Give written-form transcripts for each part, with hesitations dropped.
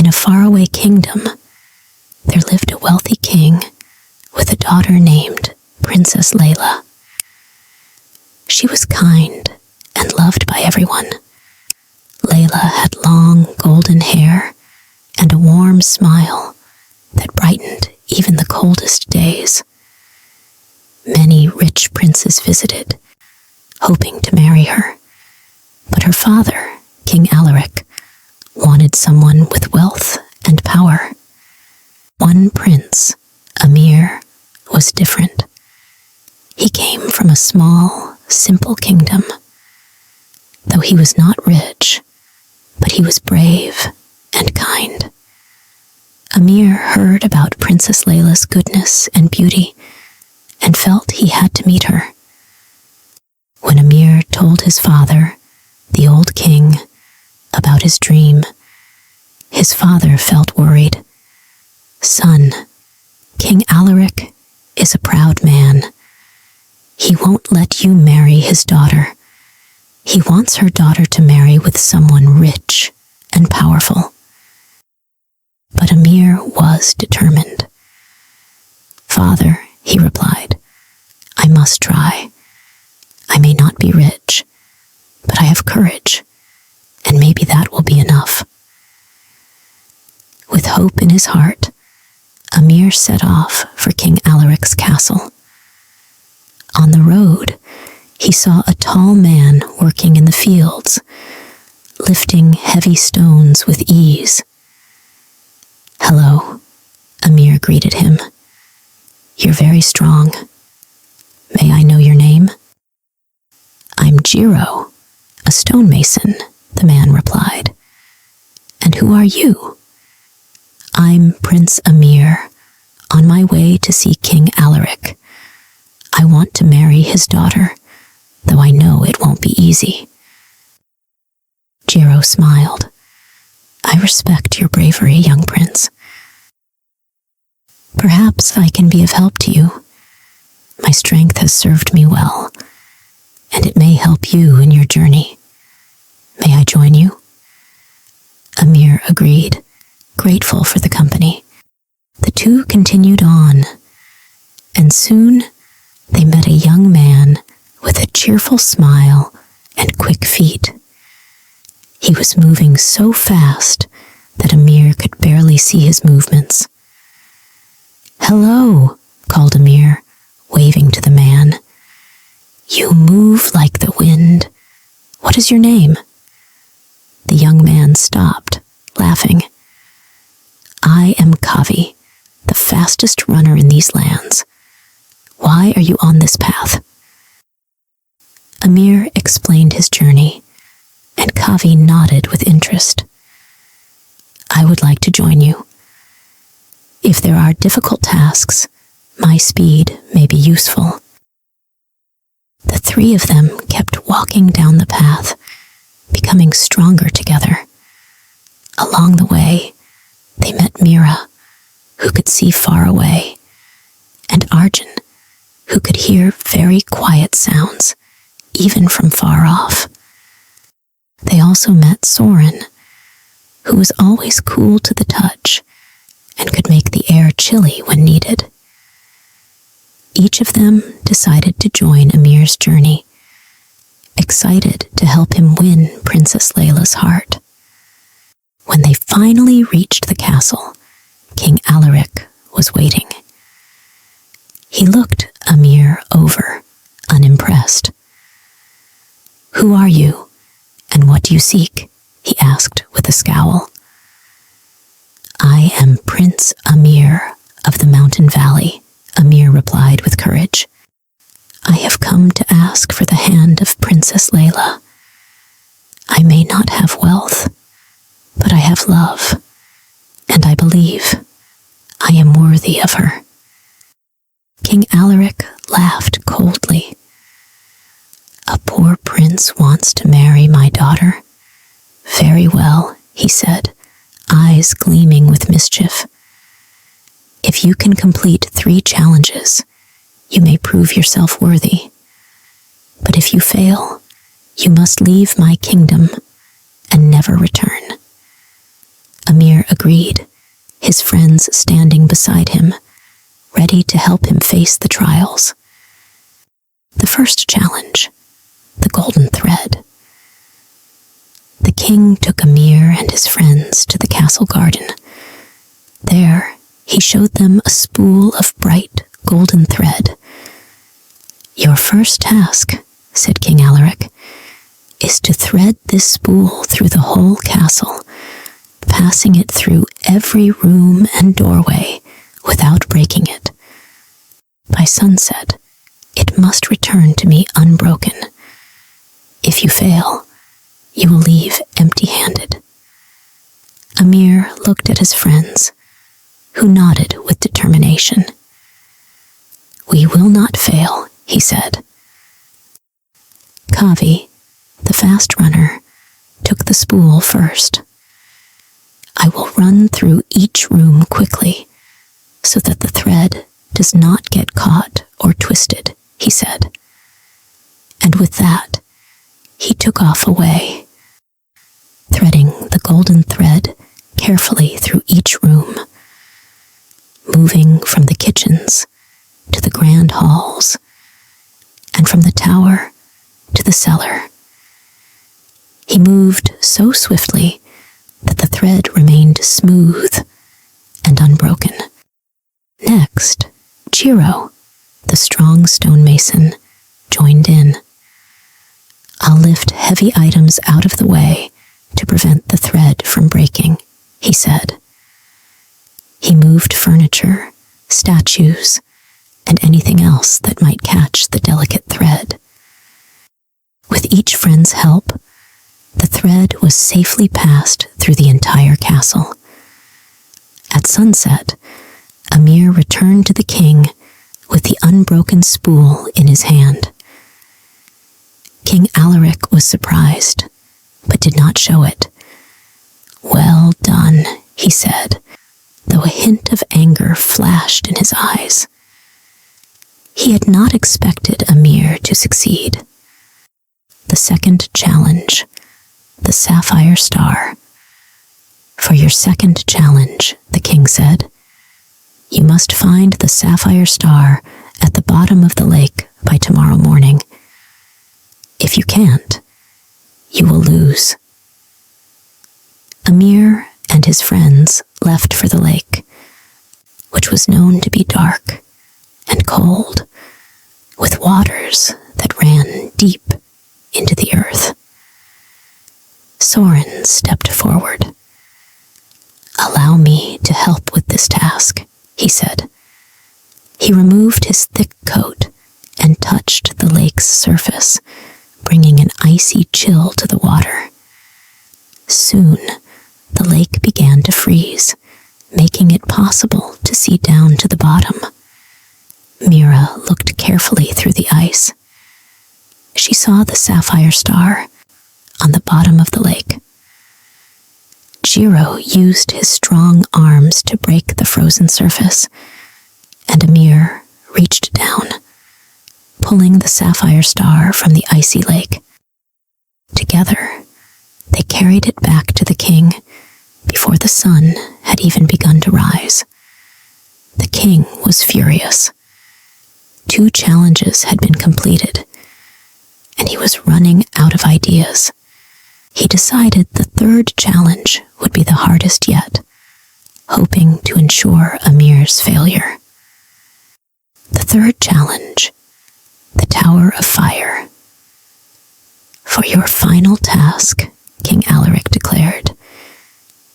In a faraway kingdom, there lived a wealthy king with a daughter named Princess Leila. She was kind and loved by everyone. Leila had long golden hair and a warm smile that brightened even the coldest days. Many rich princes visited, hoping to marry her, but her father, King Alaric, wanted someone with wealth and power. One prince, Amir, was different. He came from a small, simple kingdom. Though he was not rich, but he was brave and kind. Amir heard about Princess Leila's goodness and beauty and felt he had to meet her. When Amir told his father, the old king, about his dream, his father felt worried. "Son, King Alaric is a proud man. He won't let you marry his daughter. He wants her daughter to marry with someone rich and powerful." But Amir was determined. "Father," he replied, "I must try. I may not be rich, but I have courage, and maybe that will be enough." With hope in his heart, Amir set off for King Alaric's castle. On the road, he saw a tall man working in the fields, lifting heavy stones with ease. "Hello," Amir greeted him. "You're very strong. May I know your name?" "I'm Jiro, a stonemason," the man replied. "And who are you?" "I'm Prince Amir, on my way to see King Alaric. I want to marry his daughter, though I know it won't be easy." Jiro smiled. "I respect your bravery, young prince. Perhaps I can be of help to you. My strength has served me well, and it may help you in your journey. May I join you?" Amir agreed, grateful for the company. The two continued on, and soon they met a young man with a cheerful smile and quick feet. He was moving so fast that Amir could barely see his movements. "Hello," called Amir, waving to the man. "You move like the wind. What is your name?" The young man stopped, laughing. "I am Kavi, the fastest runner in these lands. Why are you on this path?" Amir explained his journey, and Kavi nodded with interest. "I would like to join you. If there are difficult tasks, my speed may be useful." The three of them kept walking down the path, becoming stronger together. Along the way, they met Mira, who could see far away, and Arjun, who could hear very quiet sounds, even from far off. They also met Soren, who was always cool to the touch and could make the air chilly when needed. Each of them decided to join Amir's journey, excited to help him win Princess Leila's heart. When they finally reached the castle, King Alaric was waiting. He looked Amir over, unimpressed. "Who are you, and what do you seek?" he asked with a scowl. "I am Prince Amir of the mountain valley," Amir replied with courage. "I have come to ask for the hand of Princess Leila. I may not have wealth, but I have love, and I believe I am worthy of her." King Alaric laughed coldly. "A poor prince wants to marry my daughter? Very well," he said, eyes gleaming with mischief. "If you can complete 3 challenges, you may prove yourself worthy. But if you fail, you must leave my kingdom and never return." Amir agreed. agreed, his friends standing beside him, ready to help him face the trials. The first challenge, the golden thread. The king took Amir and his friends to the castle garden. There, he showed them a spool of bright golden thread. "Your first task," said King Alaric, "is to thread this spool through the whole castle, passing it through every room and doorway without breaking it. By sunset, it must return to me unbroken. If you fail, you will leave empty-handed." Amir looked at his friends, who nodded with determination. "We will not fail," he said. Kavi, the fast runner, took the spool first. "I will run through each room quickly, so that the thread does not get caught or twisted," he said. And with that, he took off away, threading the golden thread carefully through each room, moving from the kitchens to the grand halls, and from the tower to the cellar. He moved so swiftly that the thread remained smooth and unbroken. Next, Jiro, the strong stonemason, joined in. "I'll lift heavy items out of the way to prevent the thread from breaking," he said. He moved furniture, statues, and anything else that might catch the delicate thread. With each friend's help, the thread was safely passed through the entire castle. At sunset, Amir returned to the king with the unbroken spool in his hand. King Alaric was surprised, but did not show it. "Well done," he said, though a hint of anger flashed in his eyes. He had not expected Amir to succeed. The second challenge, the sapphire star. "For your second challenge," the king said, "you must find the sapphire star at the bottom of the lake by tomorrow morning. If you can't, you will lose." Amir and his friends left for the lake, which was known to be dark and cold, with waters that ran deep into the earth. Soren stepped forward. "Allow me to help with this task," he said. He removed his thick coat and touched the lake's surface, bringing an icy chill to the water. Soon, the lake began to freeze, making it possible to see down to the bottom. Mira looked carefully through the ice. She saw the sapphire star on the bottom of the lake. Jiro used his strong arms to break the frozen surface, and Amir reached down, pulling the sapphire star from the icy lake. Together, they carried it back to the king before the sun had even begun to rise. The king was furious. 2 challenges had been completed, and he was running out of ideas. He decided the 3rd challenge would be the hardest yet, hoping to ensure Amir's failure. The 3rd challenge, the Tower of Fire. "For your final task," King Alaric declared,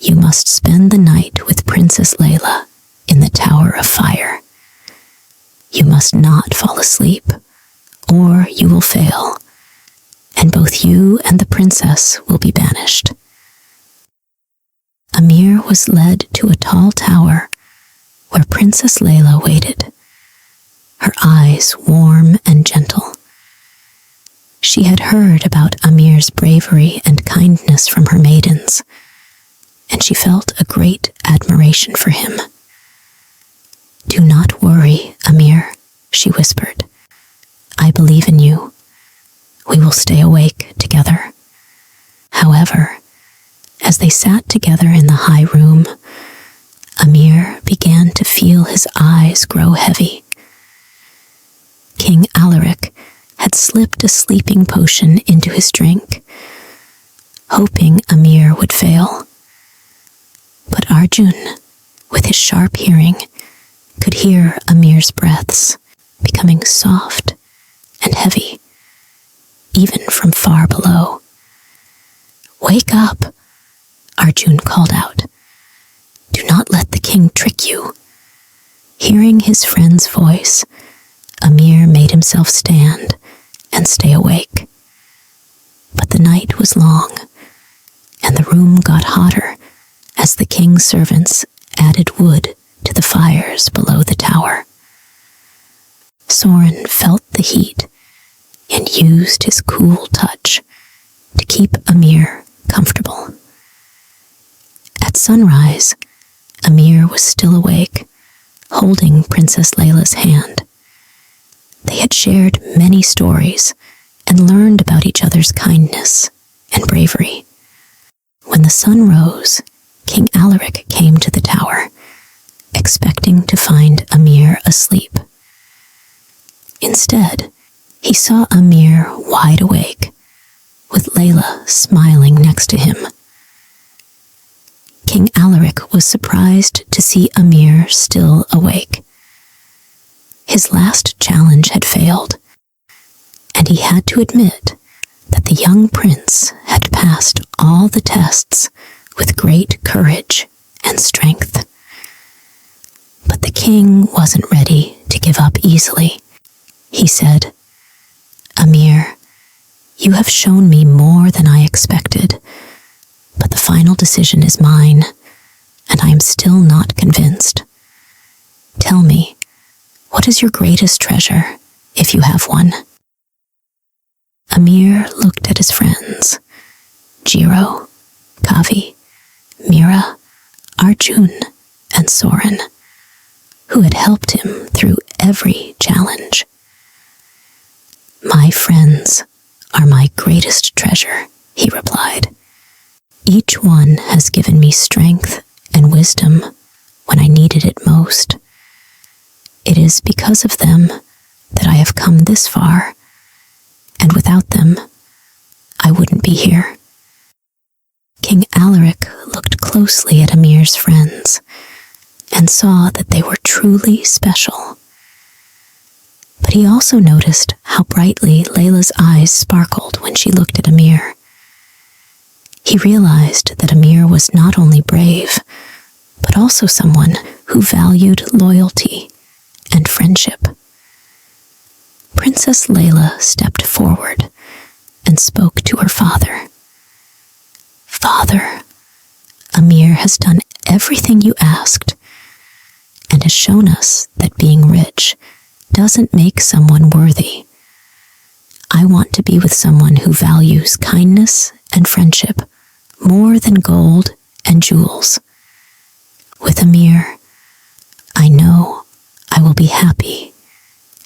"you must spend the night with Princess Leila in the Tower of Fire. You must not fall asleep, or you will fail, and both you and the princess will be banished." Amir was led to a tall tower where Princess Leila waited, her eyes warm and gentle. She had heard about Amir's bravery and kindness from her maidens, and she felt a great admiration for him. "Do not worry, Amir," she whispered. "I believe in you. We will stay awake together." However, as they sat together in the high room, Amir began to feel his eyes grow heavy. King Alaric had slipped a sleeping potion into his drink, hoping Amir would fail. But Arjun, with his sharp hearing, could hear Amir's breaths becoming soft and heavy, even from far below. "Wake up," Arjun called out. "Do not let the king trick you." Hearing his friend's voice, Amir made himself stand and stay awake. But the night was long, and the room got hotter as the king's servants added wood to the fires below the tower. Soren felt the heat and used his cool touch to keep Amir comfortable. At sunrise, Amir was still awake, holding Princess Leila's hand. They had shared many stories and learned about each other's kindness and bravery. When the sun rose, King Alaric came to the tower, expecting to find Amir asleep. Instead, he saw Amir wide awake, with Leila smiling next to him. King Alaric was surprised to see Amir still awake. His last challenge had failed, and he had to admit that the young prince had passed all the tests with great courage and strength. But the king wasn't ready to give up easily. He said, "Amir, you have shown me more than I expected, but the final decision is mine, and I am still not convinced. Tell me, what is your greatest treasure, if you have one?" Amir looked at his friends, Jiro, Kavi, Mira, Arjun, and Soren, who had helped him through every challenge. "My friends are my greatest treasure," he replied. "Each one has given me strength and wisdom when I needed it most. It is because of them that I have come this far, and without them, I wouldn't be here." King Alaric looked closely at Amir's friends and saw that they were truly special. But he also noticed how brightly Leila's eyes sparkled when she looked at Amir. He realized that Amir was not only brave, but also someone who valued loyalty and friendship. Princess Leila stepped forward and spoke to her father. "Father, Amir has done everything you asked and has shown us that being rich doesn't make someone worthy. I want to be with someone who values kindness and friendship more than gold and jewels. With Amir, I know I will be happy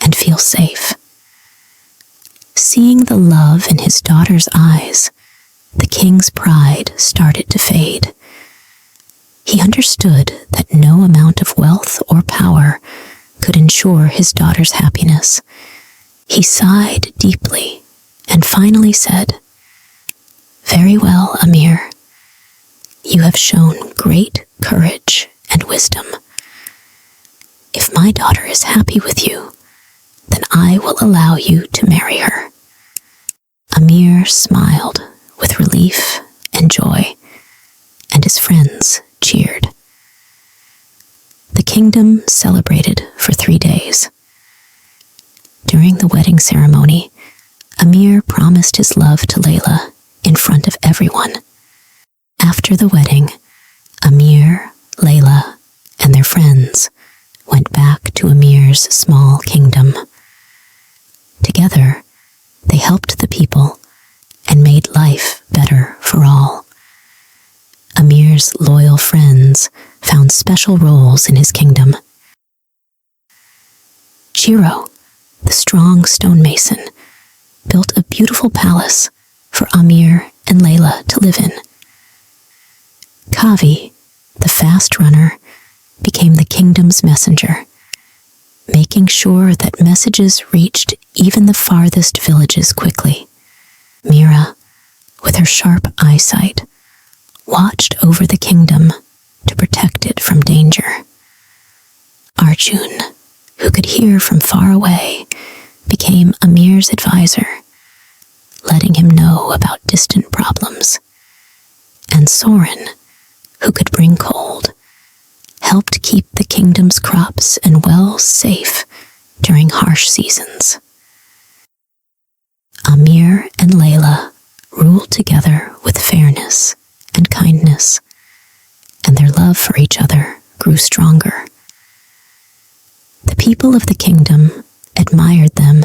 and feel safe." Seeing the love in his daughter's eyes, the king's pride started to fade. He understood that no amount of wealth or power could ensure his daughter's happiness. He sighed deeply and finally said, "Very well, Amir. You have shown great courage and wisdom. If my daughter is happy with you, then I will allow you to marry her." Amir smiled with relief and joy, and his friends cheered. The kingdom celebrated for 3 days. During the wedding ceremony, Amir promised his love to Leila in front of everyone. After the wedding, Amir, Leila, and their friends went back to Amir's small kingdom. Together, they helped the people and made life better for all. Amir's loyal friends found special roles in his kingdom. Jiro, the strong stonemason, built a beautiful palace for Amir and Leila to live in. Kavi, the fast runner, became the kingdom's messenger, making sure that messages reached even the farthest villages quickly. Mira, with her sharp eyesight, watched over the kingdom to protect it from danger. Arjun, who could hear from far away, became Amir's advisor, letting him know about distant problems. And Soren, who could bring cold, helped keep the kingdom's crops and wells safe during harsh seasons. Amir and Leila ruled together with fairness and kindness, and their love for each other grew stronger. The people of the kingdom admired them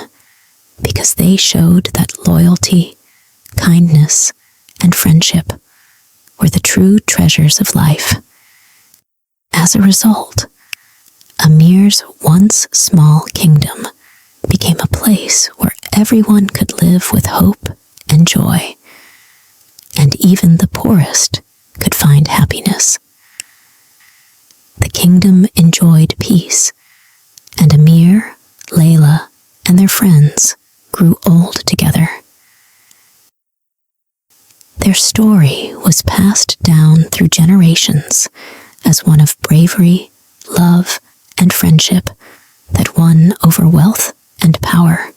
because they showed that loyalty, kindness, and friendship were the true treasures of life. As a result, Amir's once small kingdom became a place where everyone could live with hope and joy, and even the poorest could find happiness. The kingdom enjoyed peace, and Amir, Leila, and their friends grew old together. Their story was passed down through generations as one of bravery, love, and friendship that won over wealth and power.